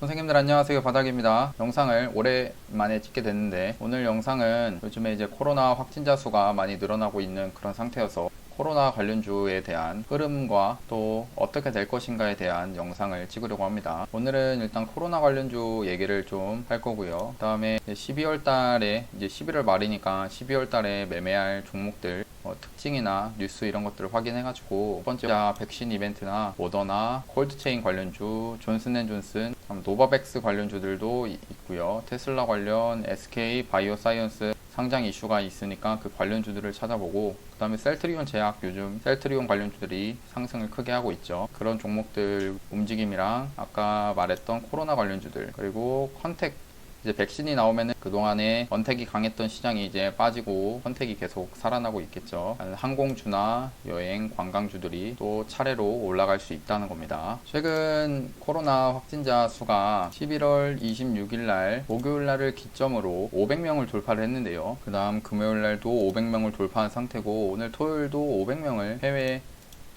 선생님들 안녕하세요, 바닥입니다. 영상을 오랜만에 찍게 됐는데 오늘 영상은 요즘에 이제 코로나 확진자 수가 많이 늘어나고 있는 그런 상태여서 코로나 관련주에 대한 흐름과 또 어떻게 될 것인가에 대한 영상을 찍으려고 합니다. 오늘은 일단 코로나 관련주 얘기를 좀 할 거고요. 그 다음에 12월 달에 이제 11월 말이니까 12월 달에 매매할 종목들 특징이나 뉴스 이런 것들을 확인해가지고 첫 번째 백신 이벤트나 모더나 콜드체인 관련주, 존슨앤존슨, 노바백스 관련주들도 있고요. 테슬라 관련, SK 바이오사이언스 상장 이슈가 있으니까 그 관련주들을 찾아보고, 그 다음에 셀트리온 제약, 요즘 셀트리온 관련주들이 상승을 크게 하고 있죠. 그런 종목들 움직임이랑 아까 말했던 코로나 관련주들, 그리고 컨택, 이제 백신이 나오면은 그동안에 컨택이 강했던 시장이 이제 빠지고 컨택이 계속 살아나고 있겠죠. 항공주나 여행, 관광주들이 또 차례로 올라갈 수 있다는 겁니다. 최근 코로나 확진자 수가 11월 26일 날 목요일 날을 기점으로 500명을 돌파를 했는데요. 그 다음 금요일 날도 500명을 돌파한 상태고, 오늘 토요일도 500명을 해외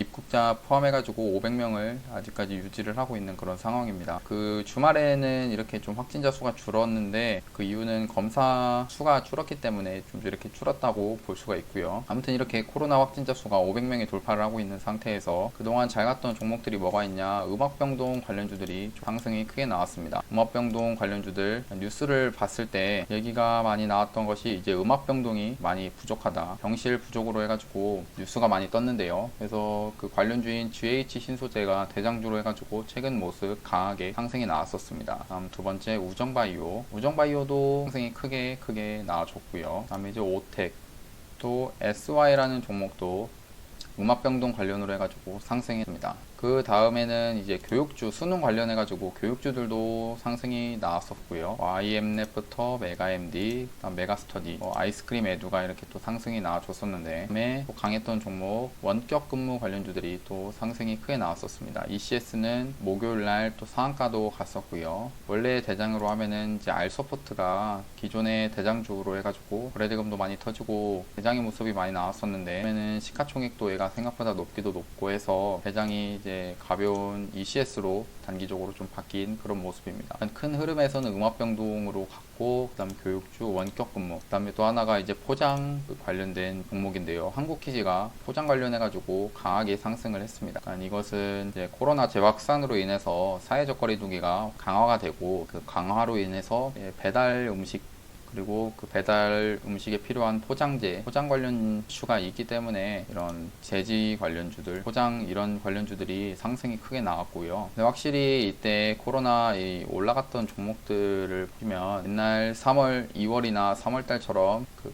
입국자 포함해가지고 500명을 아직까지 유지를 하고 있는 그런 상황입니다. 그 주말에는 이렇게 좀 확진자 수가 줄었는데 그 이유는 검사 수가 줄었기 때문에 좀 이렇게 줄었다고 볼 수가 있고요. 아무튼 이렇게 코로나 확진자 수가 500명이 돌파를 하고 있는 상태에서 그동안 잘 갔던 종목들이 뭐가 있냐, 음압병동 관련주들이 상승이 크게 나왔습니다. 음압병동 관련주들 뉴스를 봤을 때 얘기가 많이 나왔던 것이 이제 음압병동이 많이 부족하다, 병실 부족으로 해가지고 뉴스가 많이 떴는데요. 그래서 그 관련주인 GH 신소재가 대장주로 해가지고 최근 모습 강하게 상승이 나왔었습니다. 다음 두 번째 우정바이오도 상승이 크게 나와줬고요. 다음에 이제 오텍, 또 SY라는 종목도 음압병동 관련으로 해가지고 상승했습니다. 그 다음에는 이제 교육주, 수능 관련해가지고 교육주들도 상승이 나왔었고요. IM랩부터 메가MD, 그다음 메가스터디, 아이스크림 에듀가 이렇게 또 상승이 나와줬었는데, 그다음에 또 강했던 종목 원격 근무 관련주들이 또 상승이 크게 나왔었습니다. ECS는 목요일날 또 상한가도 갔었고요. 원래 대장으로 하면은 이제 알서포트가 기존의 대장주로 해가지고 거래대금도 많이 터지고 대장의 모습이 많이 나왔었는데, 그러면은 시가총액도 얘가 생각보다 높기도 높고 해서 대장이 이제 가벼운 ECS로 단기적으로 좀 바뀐 그런 모습입니다. 큰 흐름에서는 음압병동으로 갔고, 그 다음 교육주, 원격근무, 그 다음에 또 하나가 이제 포장 관련된 종목인데요. 한국키지가 포장 관련해가지고 강하게 상승을 했습니다. 이것은 이제 코로나 재확산으로 인해서 사회적 거리두기가 강화가 되고, 그 강화로 인해서 배달 음식, 그리고 그 배달 음식에 필요한 포장재, 포장 관련 이슈가 있기 때문에 이런 제지 관련주들, 포장 이런 관련주들이 상승이 크게 나왔고요. 근데 확실히 이때 코로나 올라갔던 종목들을 보면 옛날 3월, 2월이나 3월달처럼 그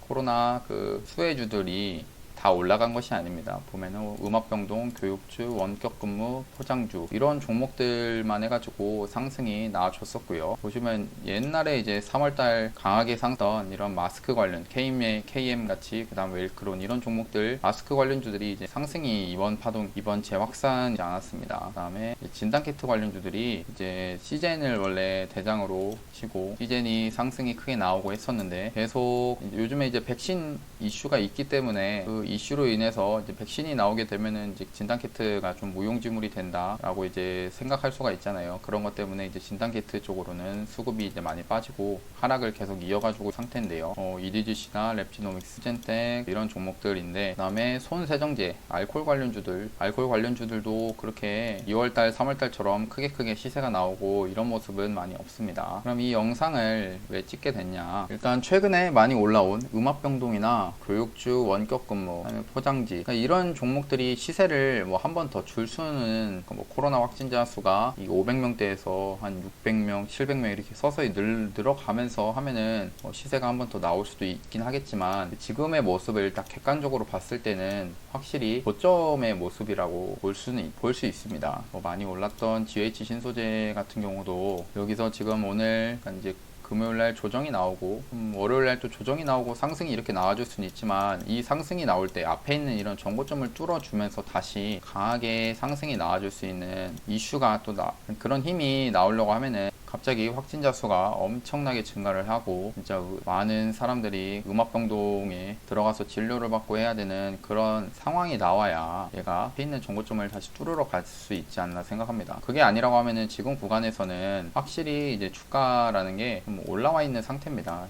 코로나 그 수혜주들이 다 올라간 것이 아닙니다. 보면은 음압병동, 교육주, 원격근무, 포장주 이런 종목들만 해가지고 상승이 나와줬었고요. 보시면 옛날에 이제 3월달 강하게 상던 이런 마스크 관련 KM 같이, 그 다음 웰크론 이런 종목들 마스크 관련주들이 이제 상승이 이번 재확산이 않았습니다. 그 다음에 진단키트 관련주들이 이제 시젠을 원래 대장으로 치고 시젠이 상승이 크게 나오고 했었는데, 계속 요즘에 이제 백신 이슈가 있기 때문에 그 이슈로 인해서 이제 백신이 나오게 되면은 이제 진단키트가 좀 무용지물이 된다라고 이제 생각할 수가 있잖아요. 그런 것 때문에 이제 진단키트 쪽으로는 수급이 이제 많이 빠지고 하락을 계속 이어가지고 상태인데요. EDGC나 랩지노믹스, 젠텍 이런 종목들인데, 그다음에 손세정제, 알코올 관련주들도 그렇게 2월달, 3월달처럼 크게 시세가 나오고 이런 모습은 많이 없습니다. 그럼 이 영상을 왜 찍게 됐냐? 일단 최근에 많이 올라온 음압병동이나 교육주, 원격근무, 포장지, 그러니까 이런 종목들이 시세를 뭐 한 번 더 줄 수는, 뭐 코로나 확진자 수가 500명대에서 한 600명, 700명 이렇게 서서히 늘어가면서 하면은 시세가 한 번 더 나올 수도 있긴 하겠지만, 지금의 모습을 딱 객관적으로 봤을 때는 확실히 고점의 모습이라고 볼 수 있습니다. 많이 올랐던 GH 신소재 같은 경우도 여기서 지금 오늘 이제 금요일날 조정이 나오고 월요일날 또 조정이 나오고 상승이 이렇게 나와줄 수는 있지만, 이 상승이 나올 때 앞에 있는 이런 정고점을 뚫어주면서 다시 강하게 상승이 나와줄 수 있는 이슈가 또 그런 힘이 나오려고 하면은 갑자기 확진자 수가 엄청나게 증가를 하고 진짜 많은 사람들이 음압병동에 들어가서 진료를 받고 해야 되는 그런 상황이 나와야 얘가 앞에 있는 정고점을 다시 뚫으러 갈 수 있지 않나 생각합니다. 그게 아니라고 하면은 지금 구간에서는 확실히 이제 주가라는 게 좀 올라와 있는 상태입니다.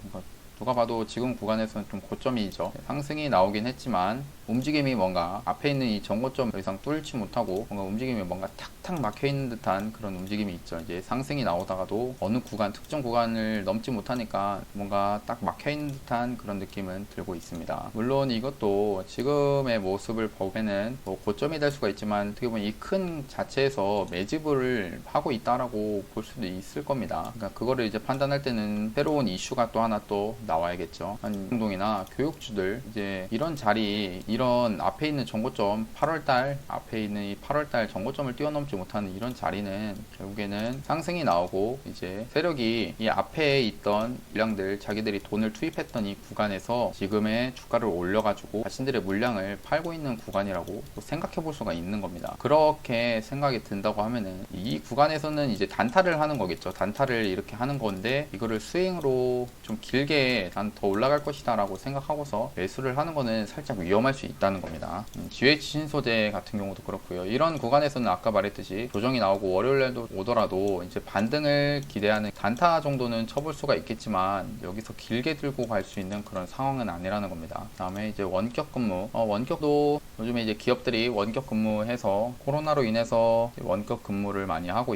누가 봐도 지금 구간에서는 좀 고점이죠. 상승이 나오긴 했지만 움직임이 뭔가 앞에 있는 이 정고점 더 이상 뚫지 못하고 뭔가 움직임이 뭔가 탁탁 막혀 있는 듯한 그런 움직임이 있죠. 이제 상승이 나오다가도 어느 구간, 특정 구간을 넘지 못하니까 뭔가 딱 막혀 있는 듯한 그런 느낌은 들고 있습니다. 물론 이것도 지금의 모습을 보면은 뭐 고점이 될 수가 있지만 어떻게 보면 이 큰 자체에서 매집을 하고 있다라고 볼 수도 있을 겁니다. 그러니까 그거를 이제 판단할 때는 새로운 이슈가 또 하나 또 나와야겠죠. 운동이나 교육주들 이제 이런 자리, 이런 앞에 있는 정고점 8월달 앞에 있는 이 8월달 정고점을 뛰어넘지 못하는 이런 자리는 결국에는 상승이 나오고 이제 세력이 이 앞에 있던 물량들 자기들이 돈을 투입했던 이 구간에서 지금의 주가를 올려가지고 자신들의 물량을 팔고 있는 구간이라고 생각해 볼 수가 있는 겁니다. 그렇게 생각이 든다고 하면은 이 구간에서는 이제 단타를 하는 거겠죠. 단타를 이렇게 하는 건데 이거를 스윙으로 좀 길게 난 더 올라갈 것이다 라고 생각하고서 매수를 하는 거는 살짝 위험할 수 있다는 겁니다. GH 신소재 같은 경우도 그렇고요. 이런 구간에서는 아까 말했듯이 조정이 나오고 월요일에도 오더라도 이제 반등을 기대하는 단타 정도는 쳐볼 수가 있겠지만 여기서 길게 들고 갈 수 있는 그런 상황은 아니라는 겁니다. 그 다음에 이제 원격 근무, 원격도 요즘에 이제 기업들이 원격 근무해서 코로나로 인해서 원격 근무를 많이 하고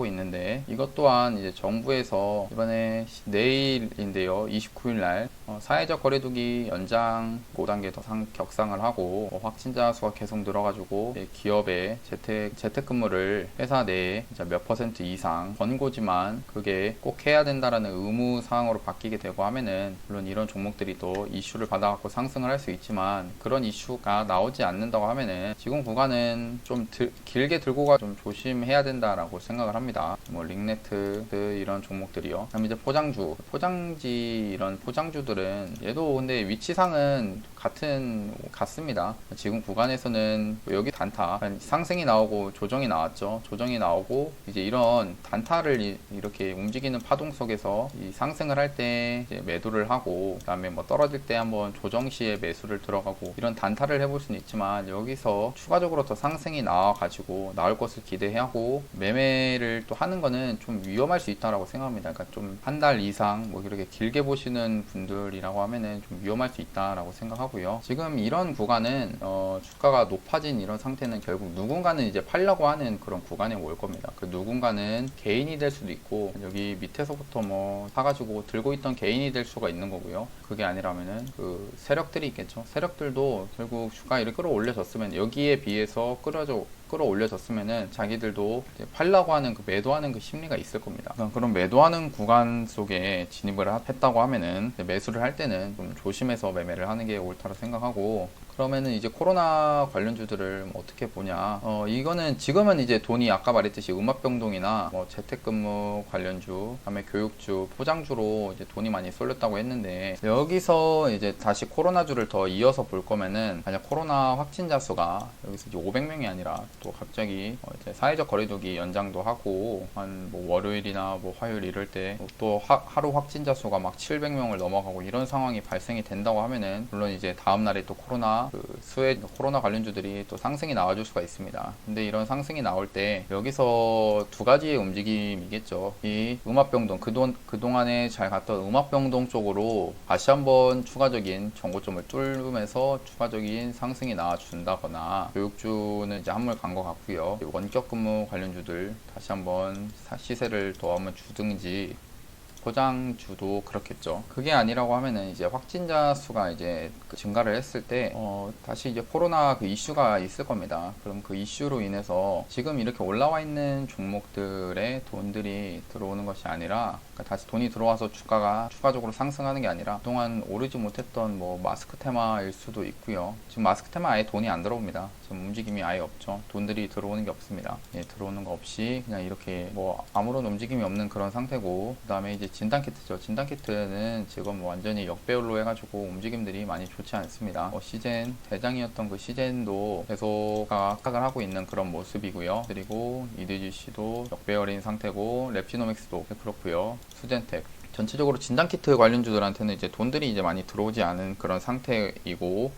있는데 이것 또한 이제 정부에서 이번에 내일인데요. 29일 날 사회적 거리두기 연장 5단계 더 격상을 하고 확진자 수가 계속 늘어가지고 기업의 재택근무를 회사 내에 몇 퍼센트 이상 권고지만 그게 꼭 해야 된다라는 의무 사항으로 바뀌게 되고 하면은 물론 이런 종목들이 또 이슈를 받아갖고 상승을 할 수 있지만 그런 이슈가 나오지 않는다고 하면은 지금 구간은 좀 길게 들고 가 좀 조심해야 된다라고 생각을 합니다. 뭐 링네트 이런 종목들이요. 그다음에 이제 포장지 이런 포장주들은 얘도 근데 위치상은 같습니다. 지금 구간에서는 여기 단타 상승이 나오고 조정이 나왔죠. 조정이 나오고 이제 이런 단타를 이렇게 움직이는 파동 속에서 이 상승을 할 때 매도를 하고 그다음에 뭐 떨어질 때 한번 조정 시에 매수를 들어가고 이런 단타를 해볼 수는 있지만 여기서 추가적으로 더 상승이 나와가지고 나올 것을 기대하고 매매를 또 하는 거는 좀 위험할 수 있다라고 생각합니다. 그러니까 좀 한 달 이상 뭐 이렇게 길게 보시는 분들이라고 하면은 좀 위험할 수 있다라고 생각하고요. 지금 이런 구간은 주가가 높아진 이런 상태는 결국 누군가는 이제 팔려고 하는 그런 구간에 올 겁니다. 그 누군가는 개인이 될 수도 있고 여기 밑에서부터 뭐 사가지고 들고 있던 개인이 될 수가 있는 거고요. 그게 아니라면은 그 세력들이 있겠죠. 세력들도 결국 주가 이렇게 끌어올려졌으면 여기에 비해서 끌어올려졌으면은 자기들도 팔라고 하는 그 매도하는 그 심리가 있을 겁니다. 그런 매도하는 구간 속에 진입을 했다고 하면은 매수를 할 때는 좀 조심해서 매매를 하는 게 옳다고 생각하고 그러면은 이제 코로나 관련주들을 어떻게 보냐. 이거는 지금은 이제 돈이 아까 말했듯이 음압병동이나 뭐 재택근무 관련주, 그다음에 교육주, 포장주로 이제 돈이 많이 쏠렸다고 했는데 여기서 이제 다시 코로나주를 더 이어서 볼 거면은 만약 코로나 확진자 수가 여기서 이제 500명이 아니라 또 갑자기 이제 사회적 거리두기 연장도 하고 한 뭐 월요일이나 뭐 화요일 이럴 때 또 하루 확진자 수가 막 700명을 넘어가고 이런 상황이 발생이 된다고 하면은 물론 이제 다음 날에 또 코로나 관련주들이 또 상승이 나와줄 수가 있습니다. 근데 이런 상승이 나올 때 여기서 두 가지의 움직임이겠죠. 이 음압병동 그동안에 잘 갔던 음압병동 쪽으로 다시 한번 추가적인 정고점을 뚫으면서 추가적인 상승이 나와준다거나 교육주는 이제 한물 간 것 같고요. 원격 근무 관련주들 다시 한번 시세를 더 한번 주든지 포장주도 그렇겠죠. 그게 아니라고 하면은 이제 확진자 수가 이제 증가를 했을 때 다시 이제 코로나 그 이슈가 있을 겁니다. 그럼 그 이슈로 인해서 지금 이렇게 올라와 있는 종목들의 돈들이 들어오는 것이 아니라 그러니까 다시 돈이 들어와서 주가가 추가적으로 상승하는 게 아니라 그동안 오르지 못했던 뭐 마스크 테마일 수도 있고요. 지금 마스크 테마 아예 돈이 안 들어옵니다. 지금 움직임이 아예 없죠. 돈들이 들어오는 게 없습니다. 들어오는 거 없이 그냥 이렇게 뭐 아무런 움직임이 없는 그런 상태고 그 다음에 이제 진단키트죠. 진단키트는 지금 완전히 역배열로 해가지고 움직임들이 많이 좋지 않습니다. 시젠 대장이었던 그 시젠도 계속 하락을 하고 있는 그런 모습이고요. 그리고 EDGC도 역배열인 상태고 랩시노믹스도 그렇고요. 수젠텍 전체적으로 진단키트 관련주들한테는 이제 돈들이 이제 많이 들어오지 않은 그런 상태이고,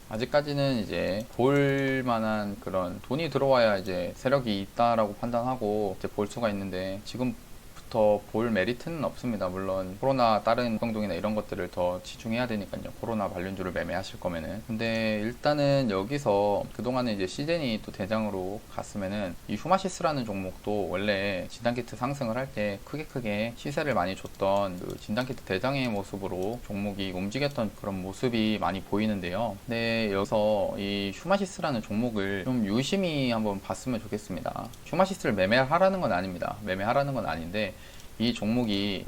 아직까지는 이제 볼 만한 그런 돈이 들어와야 이제 세력이 있다라고 판단하고 이제 볼 수가 있는데, 지금부터 볼 메리트는 없습니다. 물론 코로나 다른 행동이나 이런 것들을 더 치중해야 되니까요. 코로나 관련주를 매매하실 거면은. 근데 일단은 여기서 그동안은 이제 시젠이 또 대장으로 갔으면은 이 휴마시스라는 종목도 원래 진단키트 상승을 할 때 크게 시세를 많이 줬던 그 진단키트 대장의 모습으로 종목이 움직였던 그런 모습이 많이 보이는데요. 근데 여기서 이 휴마시스라는 종목을 좀 유심히 한번 봤으면 좋겠습니다. 휴마시스를 매매하라는 건 아닙니다. 매매하라는 건 아닌데, 이 종목이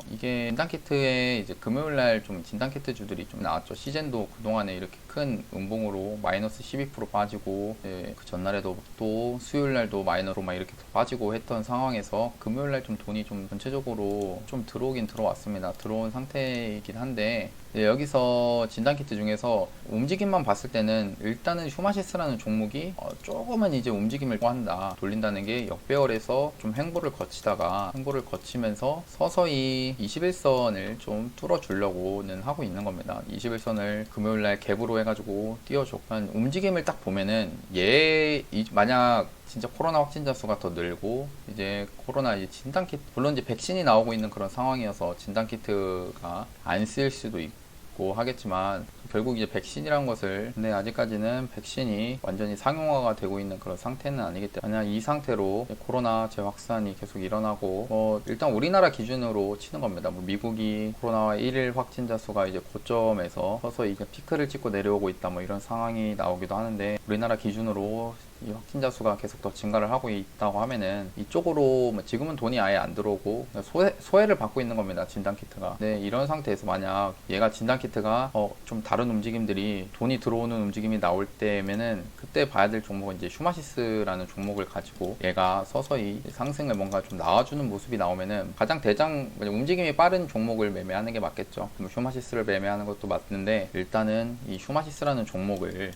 이게 진단키트에 이제 금요일날 좀 진단키트 주들이 좀 나왔죠. 시젠도 그동안에 이렇게 큰 음봉으로 마이너스 12% 빠지고, 그 전날에도 또 수요일날도 마이너로 막 이렇게 빠지고 했던 상황에서 금요일날 좀 돈이 좀 전체적으로 좀 들어오긴 들어왔습니다. 들어온 상태이긴 한데, 여기서 진단키트 중에서 움직임만 봤을 때는 일단은 휴마시스라는 종목이 조금은 이제 움직임을 한다, 돌린다는 게 역배열에서 좀 횡보를 거치면서 서서히 21선을 좀 뚫어주려고는 하고 있는 겁니다. 21선을 금요일날 갭으로 해가지고 띄워줬고, 움직임을 딱 보면은 만약 진짜 코로나 확진자 수가 더 늘고 이제 코로나 진단키트, 물론 이제 백신이 나오고 있는 그런 상황이어서 진단키트가 안 쓰일 수도 있고 하겠지만, 결국 이제 백신이라는 것을, 근데 아직까지는 백신이 완전히 상용화가 되고 있는 그런 상태는 아니기 때문에, 만약 이 상태로 코로나 재확산이 계속 일어나고, 일단 우리나라 기준으로 치는 겁니다. 미국이 코로나 1일 확진자 수가 이제 고점에서 서서히 이제 피크를 찍고 내려오고 있다, 이런 상황이 나오기도 하는데, 우리나라 기준으로 이 확진자 수가 계속 더 증가를 하고 있다고 하면은 이쪽으로 지금은 돈이 아예 안 들어오고 소외를 받고 있는 겁니다. 진단키트가. 네, 이런 상태에서 만약 얘가 진단키트가 좀 다른 움직임들이, 돈이 들어오는 움직임이 나올 때면은 그때 봐야 될 종목은 이제 휴마시스라는 종목을 가지고 얘가 서서히 상승을 뭔가 좀 나와주는 모습이 나오면은 가장 움직임이 빠른 종목을 매매하는 게 맞겠죠. 휴마시스를 매매하는 것도 맞는데, 일단은 이 휴마시스라는 종목을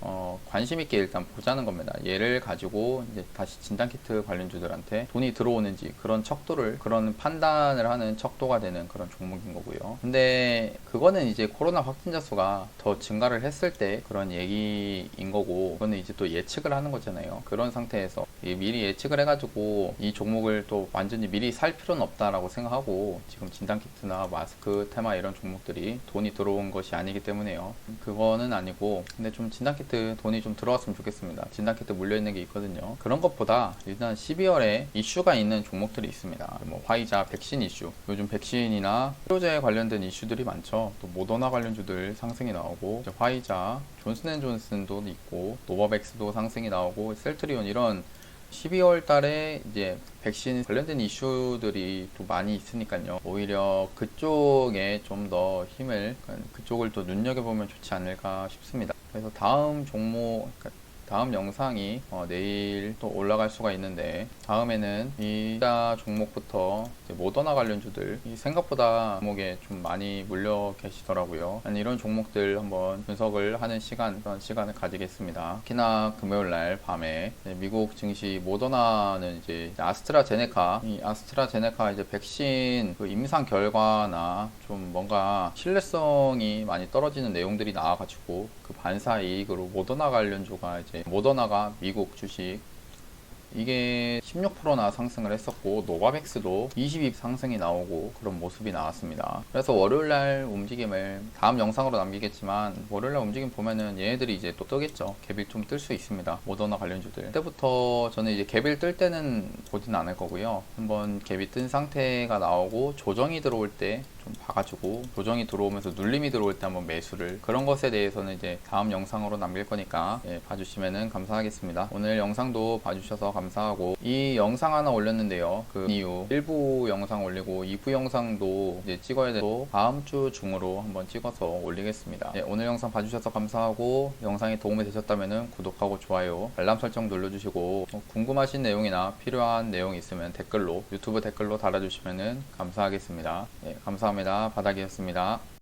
관심 있게 일단 보자는 겁니다. 얘를 가지고 이제 다시 진단키트 관련주들한테 돈이 들어오는지 그런 판단을 하는 척도가 되는 그런 종목인 거고요. 근데 그거는 이제 코로나 확진자 수가 더 증가를 했을 때 그런 얘기인 거고, 그거는 이제 또 예측을 하는 거잖아요. 그런 상태에서 미리 예측을 해가지고 이 종목을 또 완전히 미리 살 필요는 없다라고 생각하고, 지금 진단키트나 마스크, 테마 이런 종목들이 돈이 들어온 것이 아니기 때문에요. 그거는 아니고, 근데 좀 진단키트 돈이 좀 들어왔으면 좋겠습니다. 진단키트 물려있는 게 있거든요. 그런 것보다 일단 12월에 이슈가 있는 종목들이 있습니다. 화이자 백신 이슈, 요즘 백신이나 치료제 관련된 이슈들이 많죠. 또 모더나 관련주들 상승이 나오고, 화이자, 존슨앤존슨도 있고, 노바백스도 상승이 나오고, 셀트리온, 이런 12월 달에 이제 백신 관련된 이슈들이 또 많이 있으니까요. 오히려 그쪽에 좀 더 그쪽을 또 눈여겨보면 좋지 않을까 싶습니다. 그래서 다음 영상이 내일 또 올라갈 수가 있는데, 다음에는 이 종목부터 모더나 관련주들 생각보다 종목에 좀 많이 물려 계시더라고요. 이런 종목들 한번 분석을 하는 그런 시간을 가지겠습니다. 특히나 금요일날 밤에 미국 증시 모더나는 이제 아스트라제네카 이제 백신 그 임상 결과나 좀 뭔가 신뢰성이 많이 떨어지는 내용들이 나와가지고, 그 반사 이익으로 모더나 관련주가 모더나가 미국 주식 이게 16%나 상승을 했었고, 노바백스도 22% 상승이 나오고 그런 모습이 나왔습니다. 그래서 월요일날 움직임을 다음 영상으로 남기겠지만, 월요일날 움직임 보면은 얘네들이 이제 또 뜨겠죠. 갭이 좀 뜰 수 있습니다. 모더나 관련주들. 그때부터 저는 이제 갭을 뜰 때는 보진 않을 거고요. 한번 갭이 뜬 상태가 나오고 조정이 들어올 때 좀 봐가지고, 조정이 들어오면서 눌림이 들어올 때 한번 매수를, 그런 것에 대해서는 이제 다음 영상으로 남길 거니까 봐주시면은 감사하겠습니다. 오늘 영상도 봐주셔서 감사합니다. 감사하고, 이 영상 하나 올렸는데요. 그 이후 1부 영상 올리고 2부 영상도 이제 찍어야 돼도 다음 주 중으로 한번 찍어서 올리겠습니다. 네, 오늘 영상 봐주셔서 감사하고, 영상이 도움이 되셨다면 구독하고 좋아요, 알람 설정 눌러주시고, 궁금하신 내용이나 필요한 내용이 있으면 유튜브 댓글로 달아주시면 감사하겠습니다. 네, 감사합니다. 바닥이었습니다.